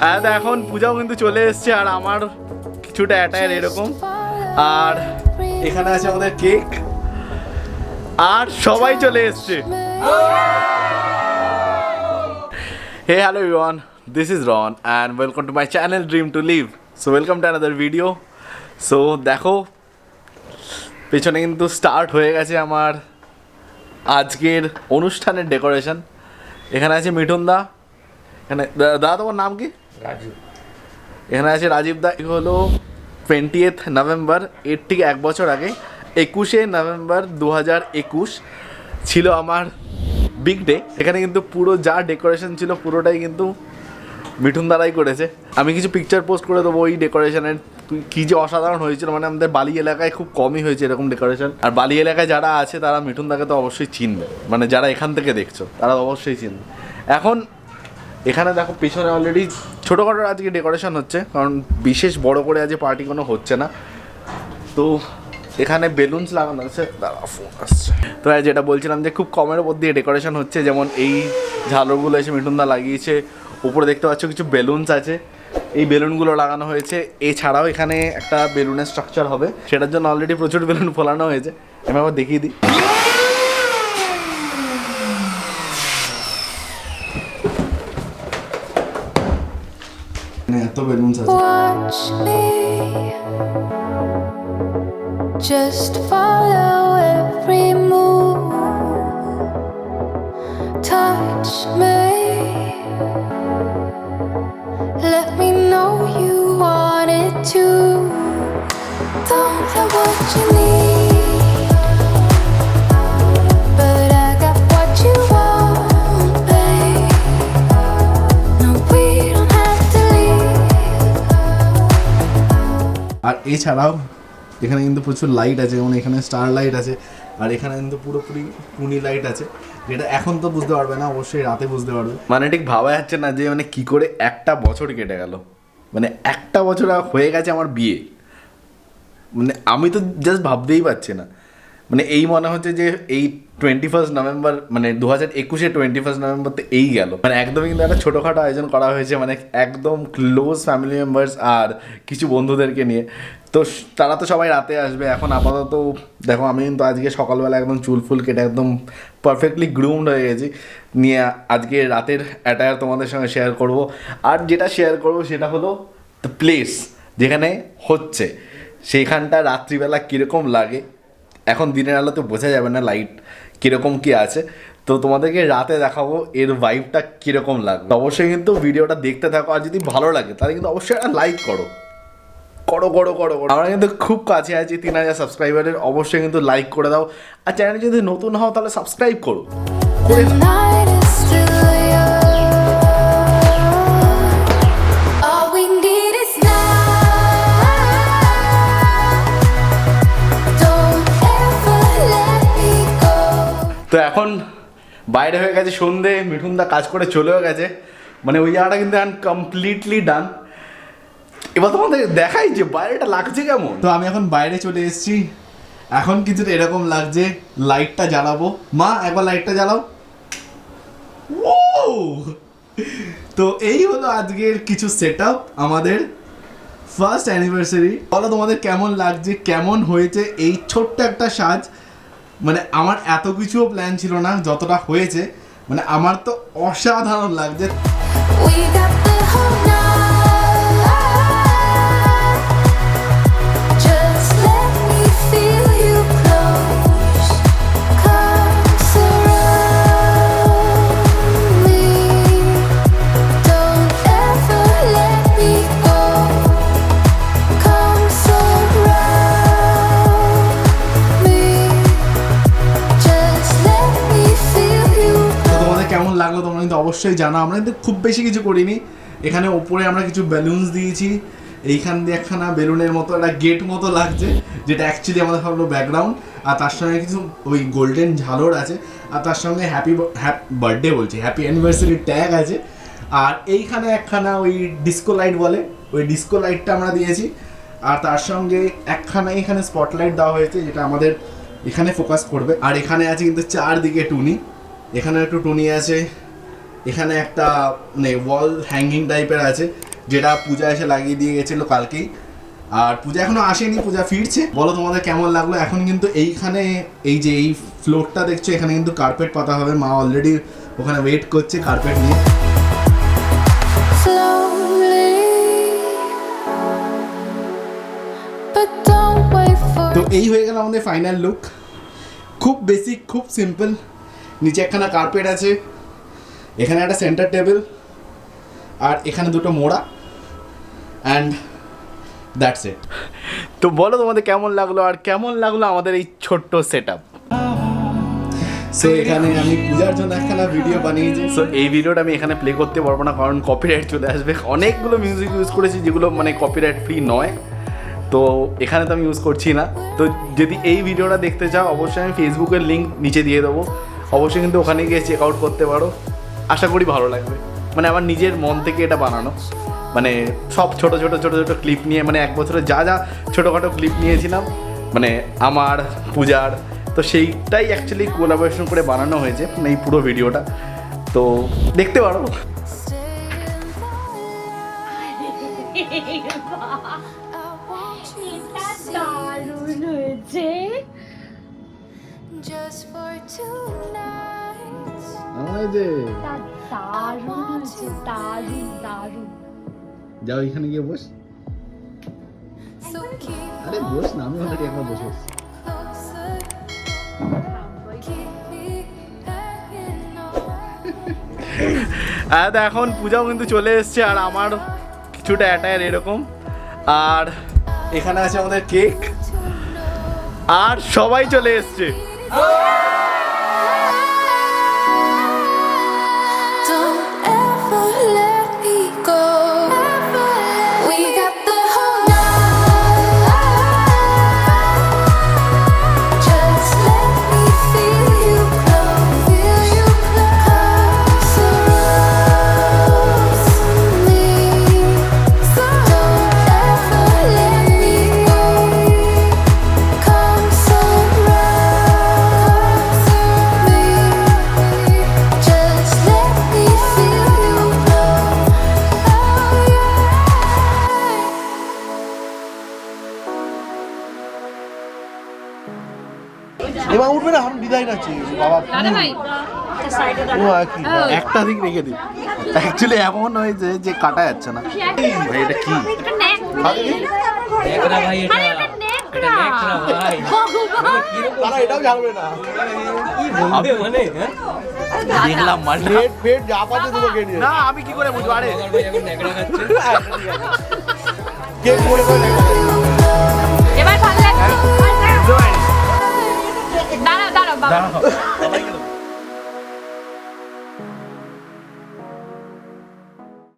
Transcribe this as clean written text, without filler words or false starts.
আর এখন পূজাও কিন্তু চলে এসছে, আর আমার কিছুটা অ্যাটায়ার এরকম। আর এখানে আছে আমাদের কেক, আর সবাই চলে এসছে। Hey hello everyone, this is Ron and welcome to my channel dream to live. So welcome to another video. So দেখো পেছনে কিন্তু স্টার্ট হয়ে গেছে আমার আজকের অনুষ্ঠানের ডেকোরেশন। এখানে আছে মিঠুন দা, এখানে দাদা তোমার নাম কি? রাজীব। এখানে আছে রাজীব দা। এই হলো 20th নভেম্বর, এর ঠিক এক বছর আগে 21শে নভেম্বর 2021 ছিল আমার বিগ ডে। এখানে কিন্তু পুরো যা ডেকোরেশন ছিল পুরোটাই কিন্তু মিঠুন দ্বারাই করেছে। আমি কিছু পিকচার পোস্ট করে দেবো ওই ডেকোরেশনের, কী যে অসাধারণ হয়েছিল। মানে আমাদের বালি এলাকায় খুব কমই হয়েছে এরকম ডেকোরেশন। আর বালি এলাকায় যারা আছে তারা মিঠুন দাকে তো অবশ্যই চিনবে, মানে যারা এখান থেকে দেখছো তারা অবশ্যই চিনবে। এখন এখানে দেখো পিছনে অলরেডি ছোটোখাটো আজকে ডেকোরেশন হচ্ছে, কারণ বিশেষ বড় করে আজকে পার্টি কোনো হচ্ছে না। তো এখানে বেলুনস লাগানো আছে, দাঁড়া ফোন আসছে। তো যেটা বলছিলাম যে খুব কমের উপর দিয়ে ডেকোরেশন হচ্ছে, যেমন এই ঝালরগুলো এসে মিঠুনদা লাগিয়েছে। উপরে দেখতে পাচ্ছ কিছু বেলুনস আছে, এই বেলুনগুলো লাগানো হয়েছে। এছাড়াও এখানে একটা বেলুনের স্ট্রাকচার হবে, সেটার জন্য অলরেডি প্রচুর বেলুন ফোলানো হয়েছে। আমি আবার দেখিয়ে দিই। এত বেলুনস আছে। Just follow every move. Touch me. Let me know you want it too. Don't have what you need, but I got what you want, babe. No, we don't have to leave. আর এছাড়াও এখানে কিন্তু প্রচুর light আছে, যেমন এখানে star light আছে, আর এখানে কিন্তু পুরোপুরি টুনি লাইট আছে, যেটা এখন তো বুঝতে পারবে না, অবশ্যই রাতে বুঝতে পারবে। মানে ঠিক ভাবা যাচ্ছে না যে মানে কি করে একটা বছর কেটে গেল, মানে একটা বছর হয়ে গেছে আমার বিয়ে। মানে আমি তো জাস্ট ভাবতেই পারছি না। মানে এই মনে হচ্ছে যে এই 21 নভেম্বর, মানে 2021 21 নভেম্বর তো এই গেল। মানে একদমই কিন্তু একটা ছোটোখাটো আয়োজন করা হয়েছে, মানে একদম ক্লোজ ফ্যামিলি মেম্বার্স আর কিছু বন্ধুদেরকে নিয়ে। তো তারা তো সবাই রাতে আসবে। এখন আপাতত দেখো আমি কিন্তু আজকে সকালবেলা একদম চুল ফুল কেটে একদম পারফেক্টলি গ্রুমড হয়ে গেছি, নিয়ে আজকে রাতের অ্যাটায়ার তোমাদের সঙ্গে শেয়ার করব। আর যেটা শেয়ার করব সেটা হলো দ্য প্লেস যেখানে হচ্ছে, সেইখানটা রাত্রিবেলা কীরকম লাগে। এখন দিনের আলো তো বোঝা যাবে না লাইট কীরকম কী আছে, তো তোমাদেরকে রাতে দেখাবো এর ভাইবটা কীরকম লাগবে। অবশ্যই কিন্তু ভিডিওটা দেখতে থাকো, আর যদি ভালো লাগে তাহলে কিন্তু অবশ্যই একটা লাইক করো। আমরা কিন্তু খুব কাছে আছি 3000 সাবস্ক্রাইবারের। অবশ্যই কিন্তু লাইক করে দাও, আর চ্যানেলে যদি নতুন হও তাহলে সাবস্ক্রাইব করো। তো এখন বাইরে হয়ে গেছে সন্ধে, মিঠুনদা কাজ করে চলেও গেছে, মানে ওই জায়গাটা কিন্তু এখন কমপ্লিটলি ডান। এবার তোমাদের দেখাই যে বাইরেটা লাগছে কেমন। তো আমি এখন বাইরে চলে এসেছি, এখন কিছুটা এরকম লাগছে। লাইটটা জ্বালাবো, মা একবার লাইটটা জ্বালাও। ও তো এই হলো আজকের কিছু সেট আপ আমাদের ফার্স্ট অ্যানিভার্সারি। বলো তোমাদের কেমন লাগছে, কেমন হয়েছে এই ছোট্ট একটা সাজ। মানে আমার এত কিছুও প্ল্যান ছিল না, যতটা হয়েছে মানে আমার তো অসাধারণ লাগছে। লাগলো তোমরা কিন্তু অবশ্যই জানো। আমরা কিন্তু খুব বেশি কিছু করিনি, এখানে ওপরে আমরা কিছু বেলুনস দিয়েছি, এইখান দিয়ে একখানা বেলুনের মতো একটা গেট মতো লাগছে, যেটা অ্যাকচুয়ালি আমাদের হলো ব্যাকগ্রাউন্ড। আর তার সঙ্গে কিছু ওই গোল্ডেন ঝালর আছে, আর তার সঙ্গে হ্যাপি বার্থডে বলছি হ্যাপি অ্যানিভার্সারি ট্যাগ আছে। আর এইখানে একখানা ওই ডিস্কো লাইট বলে, ওই ডিস্কো লাইটটা আমরা দিয়েছি। আর তার সঙ্গে একখানা এখানে স্পটলাইট দেওয়া হয়েছে, যেটা আমাদের এখানে ফোকাস করবে। আর এখানে আছে কিন্তু চারদিকে টুনি, এখানে একটু টুনি আছে, এখানে একটা মানে ওয়াল হ্যাঙ্গিং টাইপের আছে, যেটা পূজা এসে লাগিয়ে দিয়ে গেছিলো কালকেই। আর পূজা এখনো আসেনি, পূজা ফিরছে। বলো তোমাদের কেমন লাগলো। এখন কিন্তু এইখানে এই যে এই ফ্লোরটা দেখছো, এখানে কিন্তু কার্পেট পাতা হবে। মা অলরেডি ওখানে ওয়েট করছে কার্পেট নিয়ে। তো এই হয়ে গেল আমাদের ফাইনাল লুক। খুব বেসিক, খুব সিম্পল। নিচে একখানা কার্পেট আছে, এখানে একটা সেন্টার টেবিল, আর এখানে দুটো মোড়া, অ্যান্ড দ্যাটস ইট। তো বলো তোমাদের কেমন লাগলো, আর কেমন লাগলো আমাদের এই ছোট্ট সেট আপ। সো এখানে আমি পূজার জন্য একখানা ভিডিও বানিয়েছি। সো এই ভিডিওটা আমি এখানে প্লে করতে পারবো না, কারণ কপিরাইট চলে আসবে। অনেকগুলো মিউজিক ইউজ করেছি যেগুলো মানে কপিরাইট ফ্রি নয়, তো এখানে তো আমি ইউজ করছি না। তো যদি এই ভিডিওটা দেখতে চাও, অবশ্যই আমি ফেসবুকের লিঙ্ক নিচে দিয়ে দেবো, অবশ্যই কিন্তু ওখানে গিয়ে চেক আউট করতে পারো। আশা করি ভালো লাগবে। মানে আমার নিজের মন থেকে এটা বানানো, মানে সব ছোট ছোট ছোট ছোট ক্লিপ নিয়ে, মানে এক বছরে যা যা ছোটোখাটো ক্লিপ নিয়েছিলাম মানে আমার পূজার, তো সেইটাই অ্যাকচুয়ালি কোলাবোরেশন করে বানানো হয়েছে এই পুরো ভিডিওটা। তো দেখতে পারো। দারুণ হয়েছে। Just for tonight. দারুণ হয়েছে, দারুণ দারুণ। যাও এখানে গিয়ে বস। So keep আরে বস না, আমি অলরেডি একবার বসে আছি। closer. Keep me hanging on. আর এখন পূজাও কিন্তু চলে এসছে, আর আমার কিছুটা অ্যাটায়ার এরকম। আর এখানে আছে আমাদের কেক, আর সবাই চলে এসছে। Don't ever let me go. We got the whole night. Just let me feel you close, close to me. So don't ever let me go. Come surround me. Just let me feel you close. এবার উঠবে না, আমি design আছে বাবা। ও একই একটা দিক রেখে দিই। অ্যাকচুয়ালি এমন হয়েছে যে কাটা যাচ্ছে না। ভাই এটা কি? তারা এটাও জানবে না। দেখলাম মানে পেট পেট যা পাচ্ছে তোমাকে নিয়ে না, আমি কি করে বুঝবো? আরে কেক করে করে এবার ভালো লাগছে। দাঁড়াও দাঁড়াও বাবা।